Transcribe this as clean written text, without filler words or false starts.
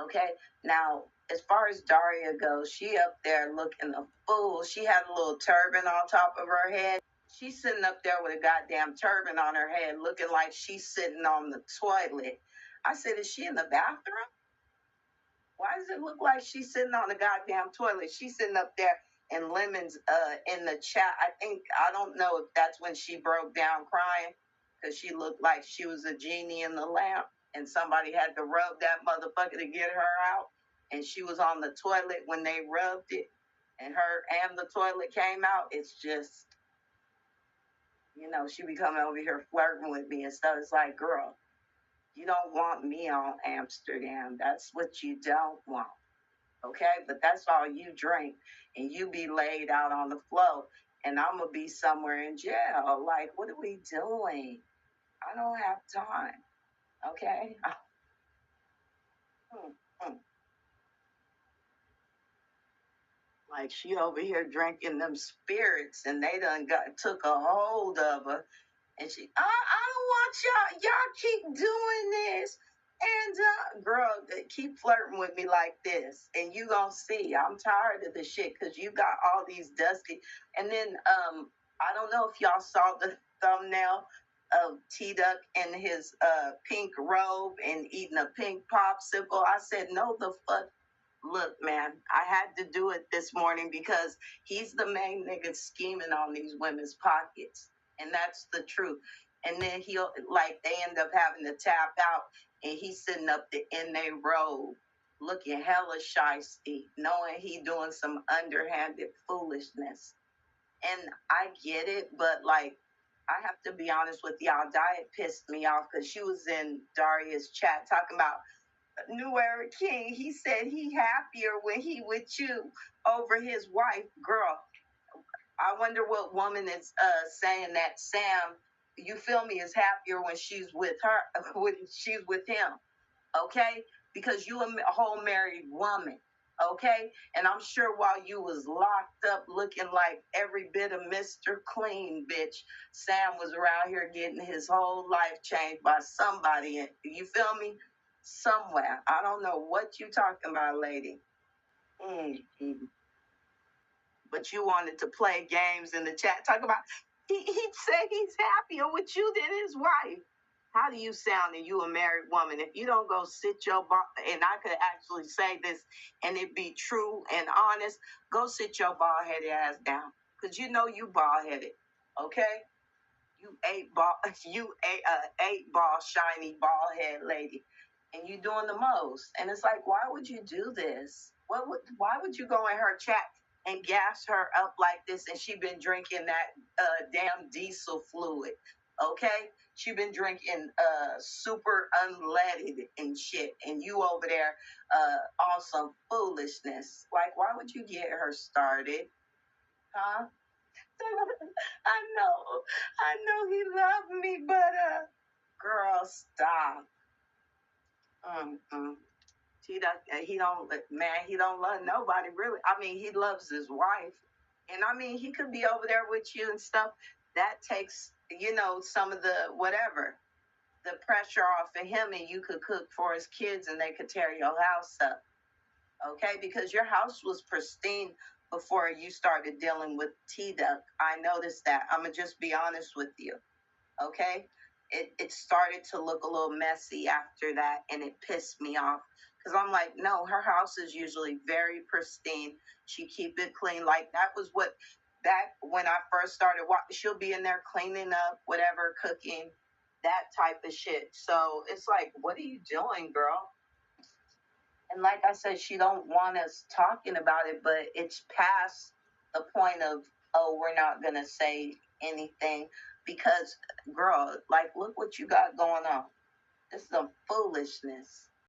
Okay, now as far as Dariaaaa goes, she up there looking a fool. She had a little turban on top of her head. She's sitting up there with a goddamn turban on her head, looking like she's sitting on the toilet. I said, "Is she in the bathroom? Why does it look like she's sitting on the goddamn toilet?" She's sitting up there, and Lemon's in the chat. I don't know if that's when she broke down crying, because she looked like she was a genie in the lamp, and somebody had to rub that motherfucker to get her out, and she was on the toilet when they rubbed it, and her and the toilet came out. It's just, she be coming over here flirting with me and stuff. It's like, girl, you don't want me on Amsterdam. That's what you don't want. Okay, but that's all you drink, and you be laid out on the floor, and I'm gonna be somewhere in jail. Like, what are we doing? I don't have time. Okay. Like, she over here drinking them spirits, and they done took a hold of her, and I don't want y'all keep doing this. And girl, keep flirting with me like this, and you gonna see. I'm tired of the shit, because you got all these dusty. And then I don't know if y'all saw the thumbnail of T Duck in his pink robe and eating a pink popsicle. I said, no, the fuck. Look, man, I had to do it this morning because he's the main nigga scheming on these women's pockets, and that's the truth. And then they end up having to tap out, and he's sitting up in their robe, looking hella shysty, knowing he doing some underhanded foolishness. And I get it, but like, I have to be honest with y'all, Diet pissed me off, because she was in Dariaa's chat talking about New Era King. He said he happier when he with you over his wife. Girl, I wonder what woman is saying that Sam, you feel me, is happier when she's with her, when she's with him. Okay? Because you a whole married woman. Okay? And I'm sure while you was locked up looking like every bit of Mr. Clean, bitch, Sam was around here getting his whole life changed by somebody. You feel me? Somewhere. I don't know what you talking about, lady. Mm-hmm. But you wanted to play games in the chat. Talk about, he said he's happier with you than his wife. How do you sound, and you a married woman? If you don't go sit your and I could actually say this and it be true and honest, go sit your bald headed ass down, because you know you bald headed. Okay, you eight ball shiny bald head lady, and you doing the most. And it's like, why would you do this? Why would you go in her chat and gas her up like this? And she been drinking that damn diesel fluid. Okay, she been drinking super unleaded and shit, and you over there on some foolishness. Like, why would you get her started, huh? I know he loved me, but girl, stop. Mm-mm. He don't love nobody really. I mean, he loves his wife, and I mean, he could be over there with you and stuff. That takes, some of the whatever, the pressure off of him, and you could cook for his kids, and they could tear your house up. Okay, because your house was pristine before you started dealing with T Duck. I noticed that. I'm gonna just be honest with you. Okay, it started to look a little messy after that, and it pissed me off, because I'm like, no, her house is usually very pristine. She keep it clean. Like, that was what, back when I first started watching, she'll be in there cleaning up, whatever, cooking, that type of shit. So it's like, what are you doing, girl? And like I said, she don't want us talking about it, but it's past the point of, oh, we're not gonna say anything, because, girl, like, look what you got going on. This is some foolishness.